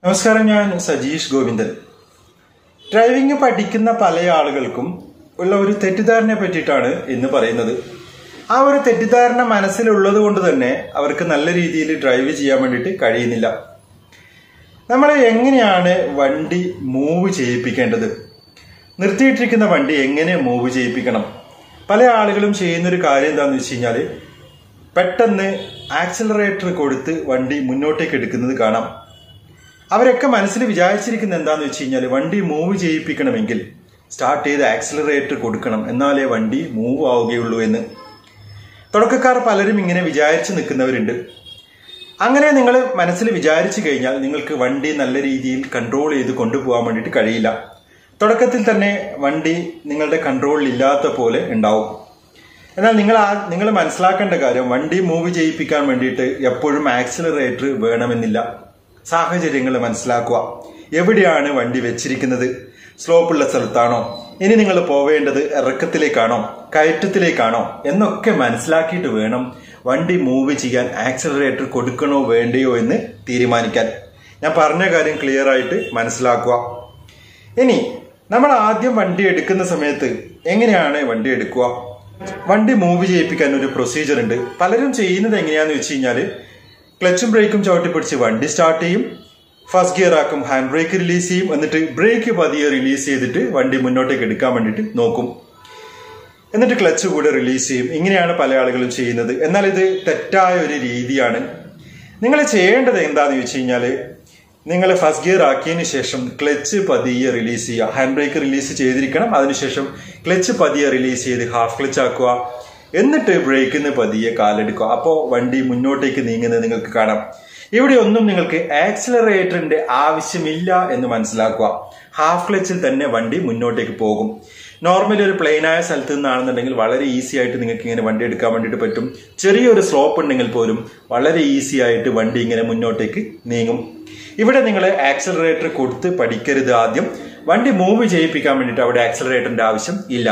നമസ്കാരം, ഞാൻ സജീഷ് ഗോവിന്ദൻ. ഡ്രൈവിംഗ് പഠിക്കുന്ന പല ആളുകൾക്കും ഉള്ള ഒരു തെറ്റിദ്ധാരണയെ പറ്റിയിട്ടാണ് ഇന്ന് പറയുന്നത്. ആ ഒരു തെറ്റിദ്ധാരണ മനസ്സിലുള്ളത് കൊണ്ട് തന്നെ അവർക്ക് നല്ല രീതിയിൽ ഡ്രൈവ് ചെയ്യാൻ വേണ്ടിയിട്ട് കഴിയുന്നില്ല. നമ്മൾ എങ്ങനെയാണ് വണ്ടി മൂവ് ചെയ്യിപ്പിക്കേണ്ടത്, നിർത്തിയിട്ടിരിക്കുന്ന വണ്ടി എങ്ങനെ മൂവ് ചെയ്യിപ്പിക്കണം? പല ആളുകളും ചെയ്യുന്നൊരു കാര്യം എന്താണെന്ന് വെച്ച് കഴിഞ്ഞാൽ പെട്ടെന്ന് ആക്സിലറേറ്റർ കൊടുത്ത് വണ്ടി മുന്നോട്ടേക്ക് എടുക്കുന്നത് കാണാം. അവരൊക്കെ മനസ്സിൽ വിചാരിച്ചിരിക്കുന്നത് എന്താണെന്ന് വെച്ച് കഴിഞ്ഞാൽ വണ്ടി മൂവ് ചെയ്യിപ്പിക്കണമെങ്കിൽ സ്റ്റാർട്ട് ചെയ്ത് ആക്സിലറേറ്റർ കൊടുക്കണം, എന്നാലേ വണ്ടി മൂവ് ആവുകയുള്ളൂ എന്ന്. തുടക്കക്കാർ പലരും ഇങ്ങനെ വിചാരിച്ച് നിൽക്കുന്നവരുണ്ട്. അങ്ങനെ നിങ്ങൾ മനസ്സിൽ വിചാരിച്ചു കഴിഞ്ഞാൽ നിങ്ങൾക്ക് വണ്ടി നല്ല രീതിയിൽ കൺട്രോൾ ചെയ്ത് കൊണ്ടുപോകാൻ വേണ്ടിയിട്ട് കഴിയില്ല. തുടക്കത്തിൽ തന്നെ വണ്ടി നിങ്ങളുടെ കൺട്രോളിൽ ഇല്ലാത്ത പോലെ ഉണ്ടാവും. എന്നാൽ നിങ്ങൾ മനസ്സിലാക്കേണ്ട കാര്യം, വണ്ടി മൂവ് ചെയ്യിപ്പിക്കാൻ വേണ്ടിയിട്ട് എപ്പോഴും ആക്സിലറേറ്റർ വേണമെന്നില്ല. സാഹചര്യങ്ങൾ മനസ്സിലാക്കുക. എവിടെയാണ് വണ്ടി വെച്ചിരിക്കുന്നത്? സ്ലോപ്പുള്ള സ്ഥലത്താണോ? ഇനി നിങ്ങൾ പോവേണ്ടത് ഇറക്കത്തിലേക്കാണോ കയറ്റത്തിലേക്കാണോ എന്നൊക്കെ മനസ്സിലാക്കിയിട്ട് വേണം വണ്ടി മൂവ് ചെയ്യാൻ ആക്സിലറേറ്റർ കൊടുക്കണോ വേണ്ടയോ എന്ന് തീരുമാനിക്കാൻ. ഞാൻ പറഞ്ഞ കാര്യം ക്ലിയർ ആയിട്ട് മനസ്സിലാക്കുക. ഇനി നമ്മൾ ആദ്യം വണ്ടി എടുക്കുന്ന സമയത്ത് എങ്ങനെയാണ് വണ്ടി എടുക്കുക? വണ്ടി മൂവ് ചെയ്യിപ്പിക്കാൻ ഒരു പ്രൊസീജിയർ ഉണ്ട്. പലരും ചെയ്യുന്നത് എങ്ങനെയാന്ന് വെച്ച് കഴിഞ്ഞാൽ ക്ലച്ചും ബ്രേക്കും ചവിട്ടി പിടിച്ച് വണ്ടി സ്റ്റാർട്ട് ചെയ്യും, ഫസ്റ്റ് ഗിയർ ആക്കും, ഹാൻഡ് ബ്രേക്ക് റിലീസ് ചെയ്യും, എന്നിട്ട് ബ്രേക്ക് പതിയെ റിലീസ് ചെയ്തിട്ട് വണ്ടി മുന്നോട്ടേക്ക് എടുക്കാൻ വേണ്ടിയിട്ട് നോക്കും, എന്നിട്ട് ക്ലച്ച് കൂടെ റിലീസ് ചെയ്യും. ഇങ്ങനെയാണ് പല ആളുകളും ചെയ്യുന്നത്. എന്നാൽ ഇത് തെറ്റായ ഒരു രീതിയാണ്. നിങ്ങൾ ചെയ്യേണ്ടത് എന്താണെന്ന് വെച്ച് കഴിഞ്ഞാൽ നിങ്ങൾ ഫസ്റ്റ് ഗിയർ ആക്കിയതിന് ശേഷം ക്ലച്ച് പതിയെ റിലീസ് ചെയ്യുക. ഹാൻഡ് ബ്രേക്ക് റിലീസ് ചെയ്തിരിക്കണം. അതിനുശേഷം ക്ലച്ച് പതിയെ റിലീസ് ചെയ്ത് ഹാഫ് ക്ലച്ച് ആക്കുക. എന്നിട്ട് ബ്രേക്കിൽ നിന്ന് പതിയെ കാലെടുക്കുക. അപ്പോൾ വണ്ടി മുന്നോട്ടേക്ക് നീങ്ങുന്നത് നിങ്ങൾക്ക് കാണാം. ഇവിടെ ഒന്നും നിങ്ങൾക്ക് ആക്സിലറേറ്ററിന്റെ ആവശ്യമില്ല എന്ന് മനസ്സിലാക്കുക. ഹാഫ് ക്ലച്ചിൽ തന്നെ വണ്ടി മുന്നോട്ടേക്ക് പോകും. നോർമലി ഒരു പ്ലെയിനായ സ്ഥലത്ത് നിന്നാണെന്നുണ്ടെങ്കിൽ വളരെ ഈസി ആയിട്ട് നിങ്ങൾക്ക് ഇങ്ങനെ വണ്ടി എടുക്കാൻ വേണ്ടിയിട്ട് പറ്റും. ചെറിയൊരു സ്ലോപ്പ് ഉണ്ടെങ്കിൽ പോലും വളരെ ഈസി ആയിട്ട് വണ്ടി ഇങ്ങനെ മുന്നോട്ടേക്ക് നീങ്ങും. ഇവിടെ നിങ്ങൾ ആക്സിലറേറ്റർ കൊടുത്ത് പഠിക്കരുത്. ആദ്യം വണ്ടി മൂവ് ചെയ്യിപ്പിക്കാൻ വേണ്ടിയിട്ട് അവിടെ ആക്സിലറേറ്ററിന്റെ ആവശ്യം ഇല്ല.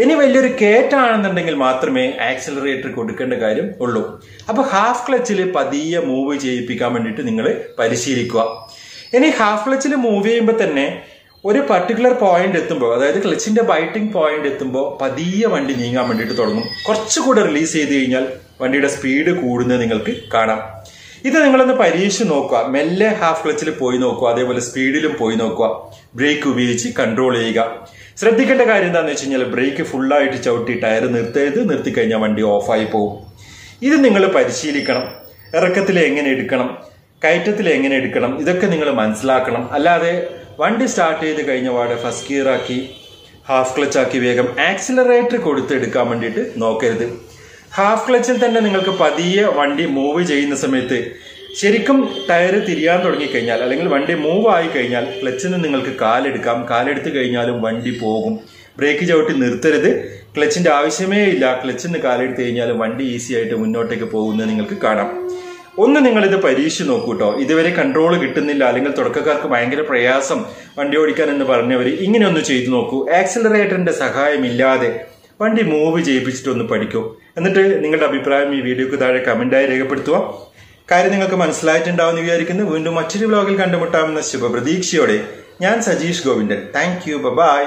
ഇനി വലിയൊരു കയറ്റാണെന്നുണ്ടെങ്കിൽ മാത്രമേ ആക്സിലറേറ്റർ കൊടുക്കേണ്ട കാര്യം ഉള്ളൂ. അപ്പൊ ഹാഫ് ക്ലച്ചിൽ പതിയെ മൂവ് ചെയ്യിപ്പിക്കാൻ വേണ്ടിയിട്ട് നിങ്ങൾ പരിശീലിക്കുക. ഇനി ഹാഫ് ക്ലച്ചിൽ മൂവ് ചെയ്യുമ്പോൾ തന്നെ ഒരു പർട്ടിക്കുലർ പോയിന്റ് എത്തുമ്പോൾ, അതായത് ക്ലച്ചിന്റെ ബൈറ്റിംഗ് പോയിന്റ് എത്തുമ്പോൾ പതിയെ വണ്ടി നീങ്ങാൻ വേണ്ടിയിട്ട് തുടങ്ങും. കുറച്ചുകൂടെ റിലീസ് ചെയ്ത് കഴിഞ്ഞാൽ വണ്ടിയുടെ സ്പീഡ് കൂടുന്നത് നിങ്ങൾക്ക് കാണാം. ഇത് നിങ്ങളൊന്ന് പരീക്ഷിച്ച് നോക്കുക. മെല്ലെ ഹാഫ് ക്ലച്ചിൽ പോയി നോക്കുക, അതേപോലെ സ്പീഡിലും പോയി നോക്കുക. ബ്രേക്ക് ഉപയോഗിച്ച് കൺട്രോൾ ചെയ്യുക. ശ്രദ്ധിക്കേണ്ട കാര്യം എന്താണെന്ന് വെച്ച് കഴിഞ്ഞാൽ ബ്രേക്ക് ഫുള്ളായിട്ട് ചവിട്ടി ടയർ നിർത്തിക്കഴിഞ്ഞാൽ വണ്ടി ഓഫായി പോകും. ഇത് നിങ്ങൾ പരിശീലിക്കണം. ഇറക്കത്തിൽ എങ്ങനെ എടുക്കണം, കയറ്റത്തിൽ എങ്ങനെ എടുക്കണം, ഇതൊക്കെ നിങ്ങൾ മനസ്സിലാക്കണം. അല്ലാതെ വണ്ടി സ്റ്റാർട്ട് ചെയ്ത് കഴിഞ്ഞ പാടെ ഫസ്റ്റ് ഗിയർ ആക്കി ഹാഫ് ക്ലച്ച് ആക്കി വേഗം ആക്സിലറേറ്റർ കൊടുത്ത് എടുക്കാൻ വേണ്ടിയിട്ട് നോക്കരുത്. ഹാഫ് ക്ലച്ചിൽ തന്നെ നിങ്ങൾക്ക് പതിയെ വണ്ടി മൂവ് ചെയ്യുന്ന സമയത്ത് ശരിക്കും ടയർ തിരിയാൻ തുടങ്ങിക്കഴിഞ്ഞാൽ, അല്ലെങ്കിൽ വണ്ടി മൂവ് ആയി കഴിഞ്ഞാൽ ക്ലച്ചിൽ നിന്ന് നിങ്ങൾക്ക് കാലെടുക്കാം. കാലെടുത്ത് കഴിഞ്ഞാലും വണ്ടി പോകും. ബ്രേക്ക് ചവിട്ടി നിർത്തരുത്. ക്ലച്ചിന്റെ ആവശ്യമേ ഇല്ല. ക്ലച്ചിൽ നിന്ന് കാലെടുത്ത് കഴിഞ്ഞാലും വണ്ടി ഈസി ആയിട്ട് മുന്നോട്ടേക്ക് പോകുന്നത് നിങ്ങൾക്ക് കാണാം. ഒന്ന് നിങ്ങളിത് പരീക്ഷിച്ച് നോക്കൂ കേട്ടോ. ഇതുവരെ കൺട്രോൾ കിട്ടുന്നില്ല, അല്ലെങ്കിൽ തുടക്കക്കാർക്ക് ഭയങ്കര പ്രയാസം വണ്ടി ഓടിക്കാൻ എന്ന് പറഞ്ഞവർ ഇങ്ങനെ ഒന്ന് ചെയ്തു നോക്കൂ. ആക്സിലറേറ്ററിന്റെ സഹായമില്ലാതെ വണ്ടി മൂവ് ചെയ്യിപ്പിച്ചിട്ടൊന്ന് പഠിക്കൂ. എന്നിട്ട് നിങ്ങളുടെ അഭിപ്രായം ഈ വീഡിയോക്ക് താഴെ കമന്റായി രേഖപ്പെടുത്തുക. കാര്യം നിങ്ങൾക്ക് മനസ്സിലായിട്ടുണ്ടാവുമെന്ന് വിചാരിക്കുന്നു. വീണ്ടും മറ്റൊരു വ്ലോഗിൽ കണ്ടുമുട്ടാമെന്ന ശുഭപ്രതീക്ഷയോടെ ഞാൻ Sajeesh Govindan. Thank you. By.